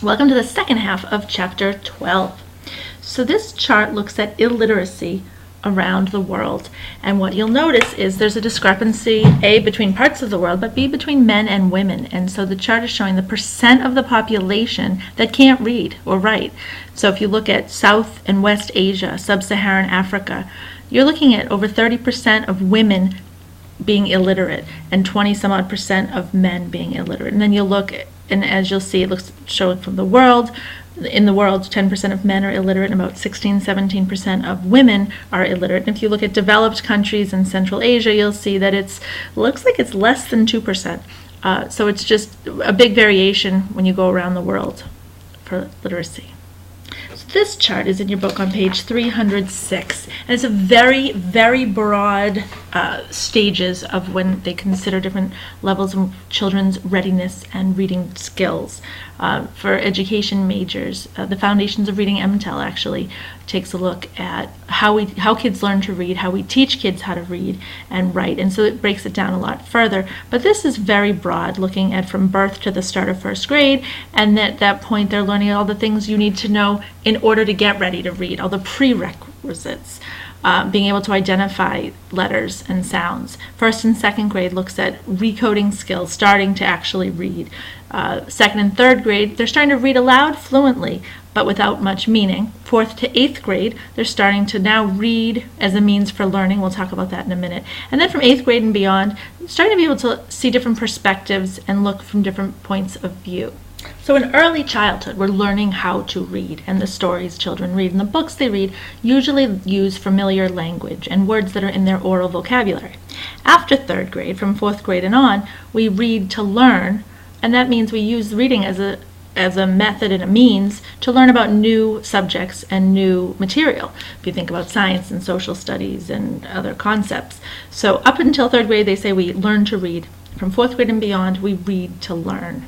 Welcome to the second half of chapter 12. So this chart looks at illiteracy around the world, and what you'll notice is there's a discrepancy, A, between parts of the world, but B, between men and women. And so the chart is showing the percent of the population that can't read or write. So if you look at South and West Asia, Sub-Saharan Africa, you're looking at over 30% of women being illiterate and 20 some odd percent of men being illiterate. And then you'll look, and as you'll see, it looks showing from the world. In the world, 10% of men are illiterate and about 16-17% of women are illiterate. And if you look at developed countries in Central Asia, you'll see that it looks like it's less than 2%. So it's just a big variation when you go around the world for literacy. So this chart is in your book on page 306, and it's a very, very broad stages of when they consider different levels of children's readiness and reading skills. For education majors, the Foundations of Reading MTEL actually takes a look at how kids learn to read, how we teach kids how to read and write, and so it breaks it down a lot further. But this is very broad, looking at from birth to the start of first grade, and at that point they're learning all the things you need to know in order to get ready to read, all the prerequisites. Being able to identify letters and sounds. First and second grade looks at recoding skills, starting to actually read. Second and third grade, they're starting to read aloud fluently, but without much meaning. Fourth to eighth grade, they're starting to now read as a means for learning. We'll talk about that in a minute. And then from eighth grade and beyond, starting to be able to see different perspectives and look from different points of view. So in early childhood, we're learning how to read, and the stories children read and the books they read usually use familiar language and words that are in their oral vocabulary. After third grade, from fourth grade and on, we read to learn, and that means we use reading as a method and a means to learn about new subjects and new material. If you think about science and social studies and other concepts. So up until third grade, they say we learn to read. From fourth grade and beyond, we read to learn.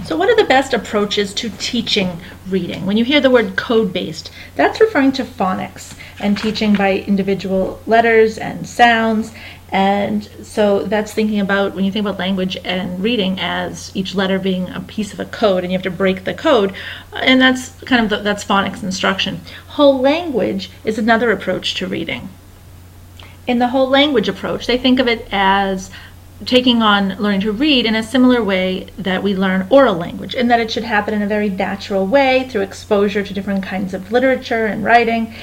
So what are the best approaches to teaching reading? When you hear the word code-based, that's referring to phonics and teaching by individual letters and sounds. And so that's thinking about, when you think about language and reading as each letter being a piece of a code and you have to break the code, and that's kind of that's phonics instruction. Whole language is another approach to reading. In the whole language approach, they think of it as taking on learning to read in a similar way that we learn oral language, and that it should happen in a very natural way through exposure to different kinds of literature and writing,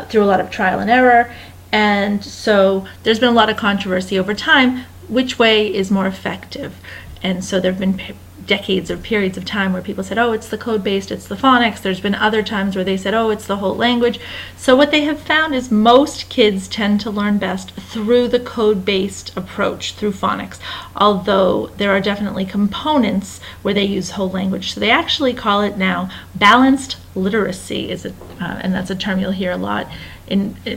through a lot of trial and error. And so there's been a lot of controversy over time, which way is more effective. And so there have been decades or periods of time where people said, oh, it's the code-based, it's the phonics. There's been other times where they said, oh, it's the whole language. So what they have found is most kids tend to learn best through the code-based approach, through phonics, although there are definitely components where they use whole language. So they actually call it now balanced literacy, and that's a term you'll hear a lot.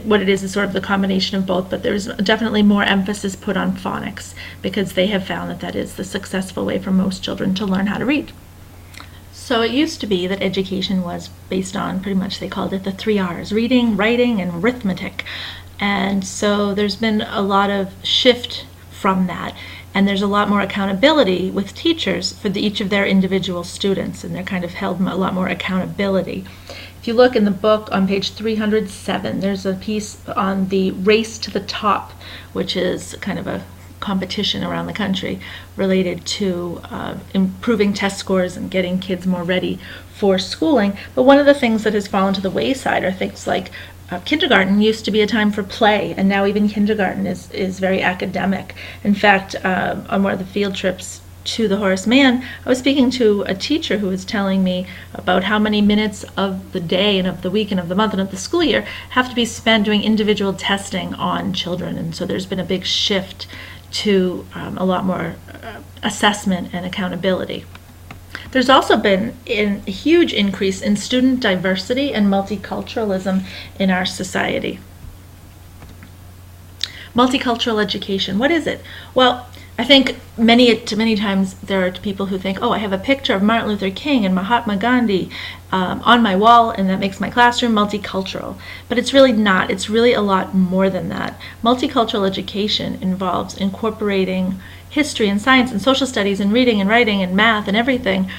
What it is sort of the combination of both, but there's definitely more emphasis put on phonics because they have found that is the successful way for most children to learn how to read. So it used to be that education was based on, pretty much they called it the 3 R's, reading, writing, and arithmetic. And so there's been a lot of shift from that, and there's a lot more accountability with teachers for each of their individual students, and they're kind of held a lot more accountability. If you look in the book on page 307, there's a piece on the race to the top, which is kind of a competition around the country related to improving test scores and getting kids more ready for schooling. But one of the things that has fallen to the wayside are things like kindergarten used to be a time for play, and now even kindergarten is very academic. In fact, on one of the field trips to the Horace Mann, I was speaking to a teacher who was telling me about how many minutes of the day and of the week and of the month and of the school year have to be spent doing individual testing on children. And so there's been a big shift to a lot more assessment and accountability. There's also been a huge increase in student diversity and multiculturalism in our society. Multicultural education, what is it? Well, I think many times there are people who think, oh, I have a picture of Martin Luther King and Mahatma Gandhi on my wall, and that makes my classroom multicultural. But it's really not. It's really a lot more than that. Multicultural education involves incorporating history and science and social studies and reading and writing and math and everything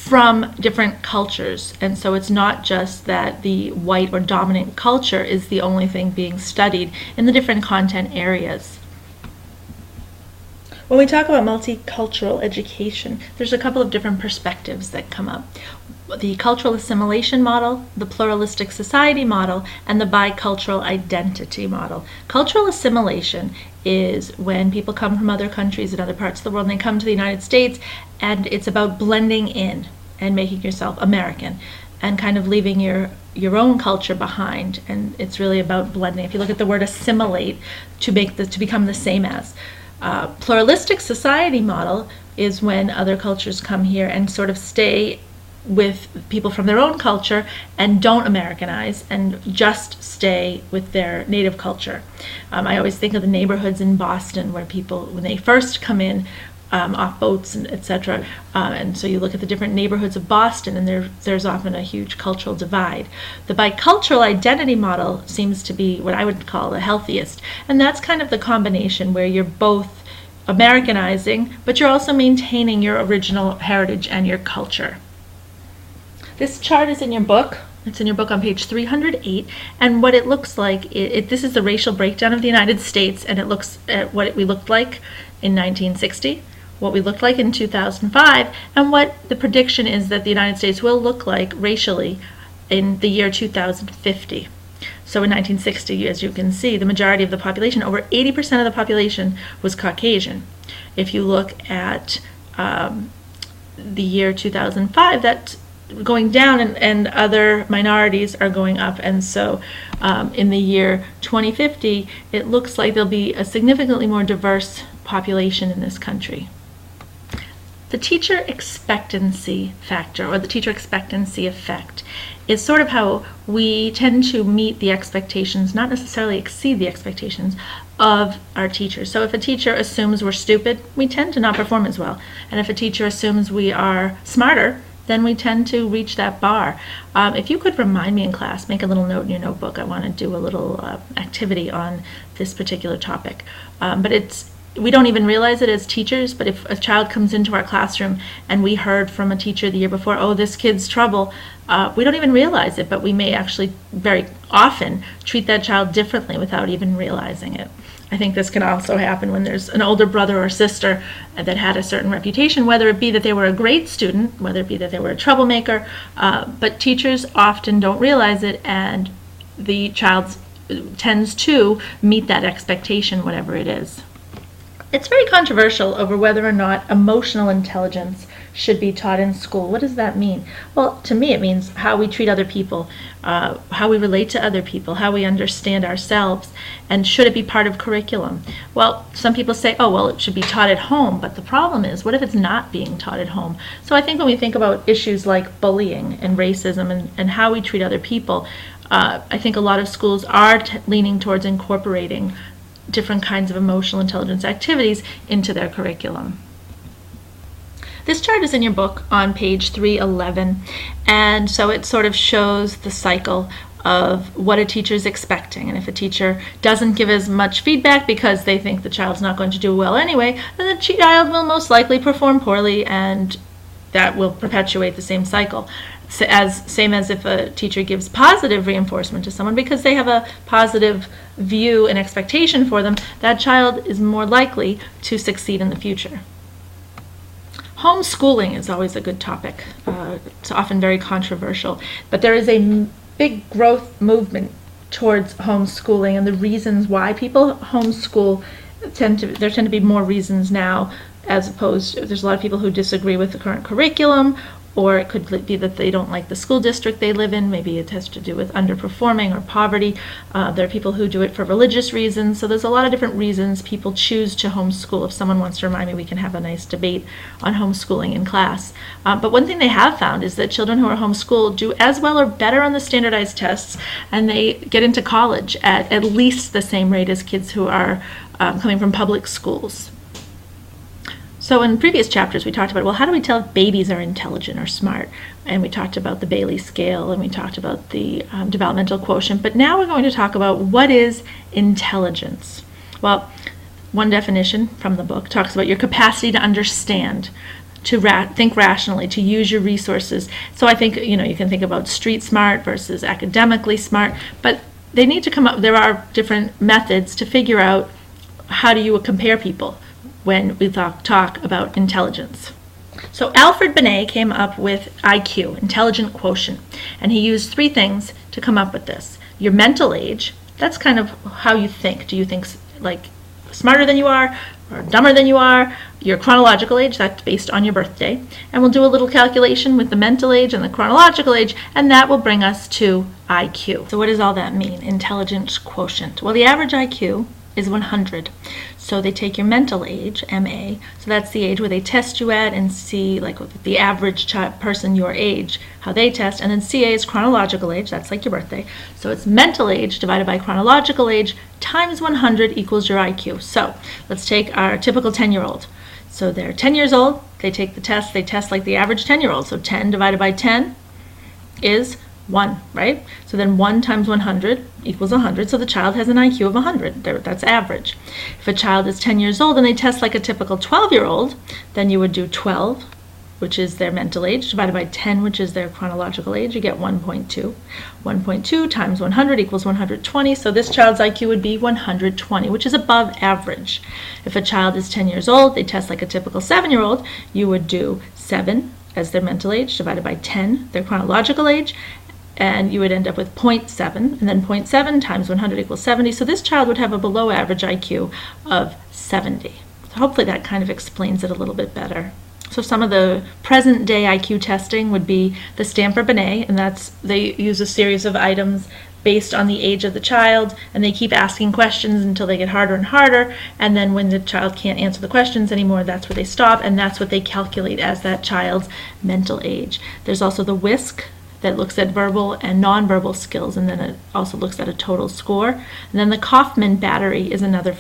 from different cultures. And so it's not just that the white or dominant culture is the only thing being studied in the different content areas. When we talk about multicultural education, there's a couple of different perspectives that come up. The cultural assimilation model, the pluralistic society model, and the bicultural identity model. Cultural assimilation is when people come from other countries and other parts of the world and they come to the United States, and it's about blending in and making yourself American and kind of leaving your own culture behind. And it's really about blending. If you look at the word assimilate, to become the same as. Pluralistic society model is when other cultures come here and sort of stay with people from their own culture and don't Americanize and just stay with their native culture. I always think of the neighborhoods in Boston where people, when they first come in off boats and etc., and so you look at the different neighborhoods of Boston, and there's often a huge cultural divide. The bicultural identity model seems to be what I would call the healthiest, and that's kind of the combination where you're both Americanizing, but you're also maintaining your original heritage and your culture. This chart is in your book. It's in your book on page 308, and what it looks like, this is the racial breakdown of the United States, and it looks at what we looked like in 1960, what we looked like in 2005, and what the prediction is that the United States will look like racially in the year 2050. So in 1960, as you can see, the majority of the population, over 80% of the population, was Caucasian. If you look at the year 2005, that's going down, and other minorities are going up. And so in the year 2050, it looks like there'll be a significantly more diverse population in this country. The teacher expectancy factor, or the teacher expectancy effect, is sort of how we tend to meet the expectations, not necessarily exceed the expectations, of our teachers. So if a teacher assumes we're stupid, we tend to not perform as well. And if a teacher assumes we are smarter, then we tend to reach that bar. If you could remind me in class, make a little note in your notebook, I want to do a little activity on this particular topic. But we don't even realize it as teachers, but if a child comes into our classroom and we heard from a teacher the year before, oh, this kid's trouble, we don't even realize it, but we may actually very often treat that child differently without even realizing it. I think this can also happen when there's an older brother or sister that had a certain reputation, whether it be that they were a great student, whether it be that they were a troublemaker, but teachers often don't realize it, and the child tends to meet that expectation, whatever it is. It's very controversial over whether or not emotional intelligence should be taught in school. What does that mean? Well, to me it means how we treat other people, how we relate to other people, how we understand ourselves, and should it be part of curriculum? Well, some people say, oh, well, it should be taught at home, but the problem is, what if it's not being taught at home? So I think when we think about issues like bullying and racism and how we treat other people, I think a lot of schools are leaning towards incorporating different kinds of emotional intelligence activities into their curriculum. This chart is in your book on page 311, and so it sort of shows the cycle of what a teacher is expecting. And if a teacher doesn't give as much feedback because they think the child's not going to do well anyway, then the child will most likely perform poorly, and that will perpetuate the same cycle. Same as if a teacher gives positive reinforcement to someone because they have a positive view and expectation for them, that child is more likely to succeed in the future. Homeschooling is always a good topic. It's often very controversial, but there is a big growth movement towards homeschooling, and the reasons why people homeschool there tend to be more reasons now, as opposed to, there's a lot of people who disagree with the current curriculum, or it could be that they don't like the school district they live in. Maybe it has to do with underperforming or poverty. There are people who do it for religious reasons. So there's a lot of different reasons people choose to homeschool. If someone wants to remind me, we can have a nice debate on homeschooling in class. But one thing they have found is that children who are homeschooled do as well or better on the standardized tests, and they get into college at least the same rate as kids who are coming from public schools. So in previous chapters we talked about, well, how do we tell if babies are intelligent or smart? And we talked about the Bailey scale, and we talked about the developmental quotient. But now we're going to talk about what is intelligence. Well, one definition from the book talks about your capacity to understand. to think rationally, to use your resources. So I think, you can think about street smart versus academically smart, but they need to come up, there are different methods to figure out how do you compare people when we talk about intelligence. So Alfred Binet came up with IQ, intelligent quotient, and he used 3 things to come up with this. Your mental age, that's kind of how you think. Do you think like smarter than you are or dumber than you are? Your chronological age, that's based on your birthday. And we'll do a little calculation with the mental age and the chronological age, and that will bring us to IQ. So what does all that mean, intelligence quotient? Well, the average IQ is 100. So they take your mental age, MA, so that's the age where they test you at and see like the average person your age, how they test, and then CA is chronological age, that's like your birthday. So it's mental age divided by chronological age times 100 equals your IQ. So let's take our typical 10-year-old. So they're 10 years old, they take the test, they test like the average 10-year-old. So 10 divided by 10 is 1, right? So then 1 times 100 equals 100. So the child has an IQ of 100. That's average. If a child is 10 years old and they test like a typical 12-year-old, then you would do 12, which is their mental age, divided by 10, which is their chronological age. You get 1.2. 1.2 times 100 equals 120. So this child's IQ would be 120, which is above average. If a child is 10 years old, they test like a typical 7-year-old, you would do 7 as their mental age, divided by 10, their chronological age, and you would end up with 0.7, and then 0.7 times 100 equals 70. So this child would have a below average IQ of 70. So hopefully that kind of explains it a little bit better. So some of the present day IQ testing would be the Stanford-Binet, and they use a series of items based on the age of the child, and they keep asking questions until they get harder and harder, and then when the child can't answer the questions anymore, that's where they stop, and that's what they calculate as that child's mental age. There's also the WISC, that looks at verbal and nonverbal skills, and then it also looks at a total score. And then the Kaufman battery is another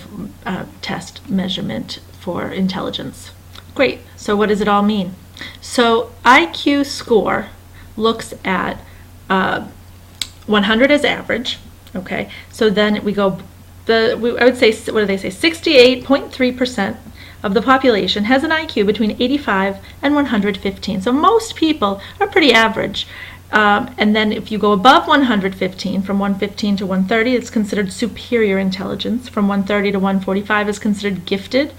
test measurement for intelligence. Great, so what does it all mean? So IQ score looks at 100 as average, okay? So then we go, I would say, what do they say, 68.3% of the population has an IQ between 85 and 115. So most people are pretty average. And then if you go above 115, from 115 to 130, it's considered superior intelligence. From 130 to 145 is considered gifted.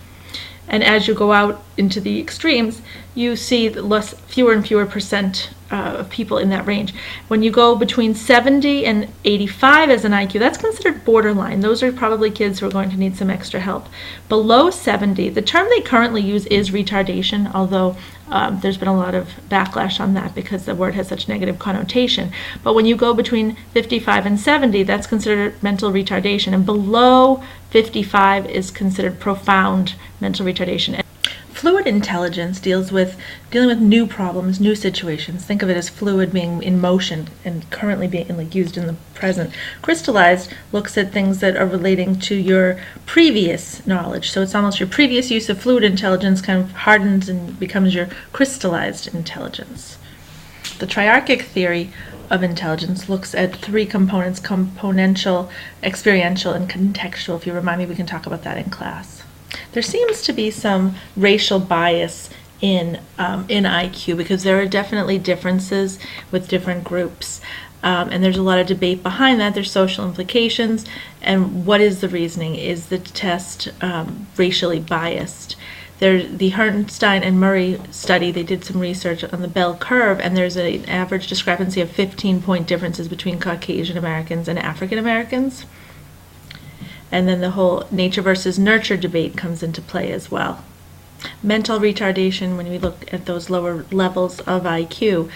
And as you go out into the extremes, you see fewer and fewer percent of people in that range. When you go between 70 and 85 as an IQ, that's considered borderline. Those are probably kids who are going to need some extra help. Below 70, the term they currently use is retardation, although there's been a lot of backlash on that because the word has such negative connotation. But when you go between 55 and 70, that's considered mental retardation. And below 55 is considered profound mental retardation. Fluid intelligence dealing with new problems, new situations. Think of it as fluid being in motion and currently being used in the present. Crystallized looks at things that are relating to your previous knowledge. So it's almost your previous use of fluid intelligence kind of hardens and becomes your crystallized intelligence. The triarchic theory of intelligence looks at 3 components: componential, experiential, and contextual. If you remind me, we can talk about that in class. There seems to be some racial bias in IQ because there are definitely differences with different groups, and there's a lot of debate behind that. There's social implications, and what is the reasoning? Is the test racially biased? The Herrnstein and Murray study, they did some research on the bell curve, and there's an average discrepancy of 15-point differences between Caucasian Americans and African Americans. And then the whole nature versus nurture debate comes into play as well. Mental retardation, when we look at those lower levels of IQ,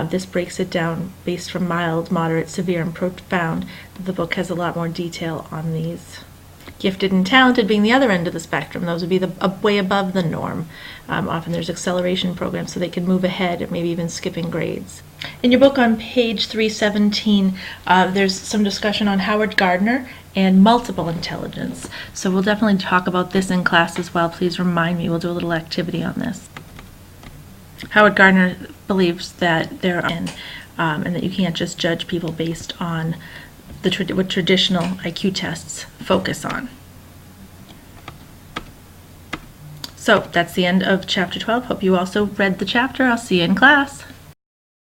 this breaks it down based from mild, moderate, severe, and profound. The book has a lot more detail on these. Gifted and talented being the other end of the spectrum. Those would be way above the norm. Often there's acceleration programs so they can move ahead, or maybe even skipping grades. In your book on page 317, there's some discussion on Howard Gardner and multiple intelligence. So we'll definitely talk about this in class as well. Please remind me, we'll do a little activity on this. Howard Gardner believes that and that you can't just judge people based on what traditional IQ tests focus on. So that's the end of chapter 12. Hope you also read the chapter. I'll see you in class.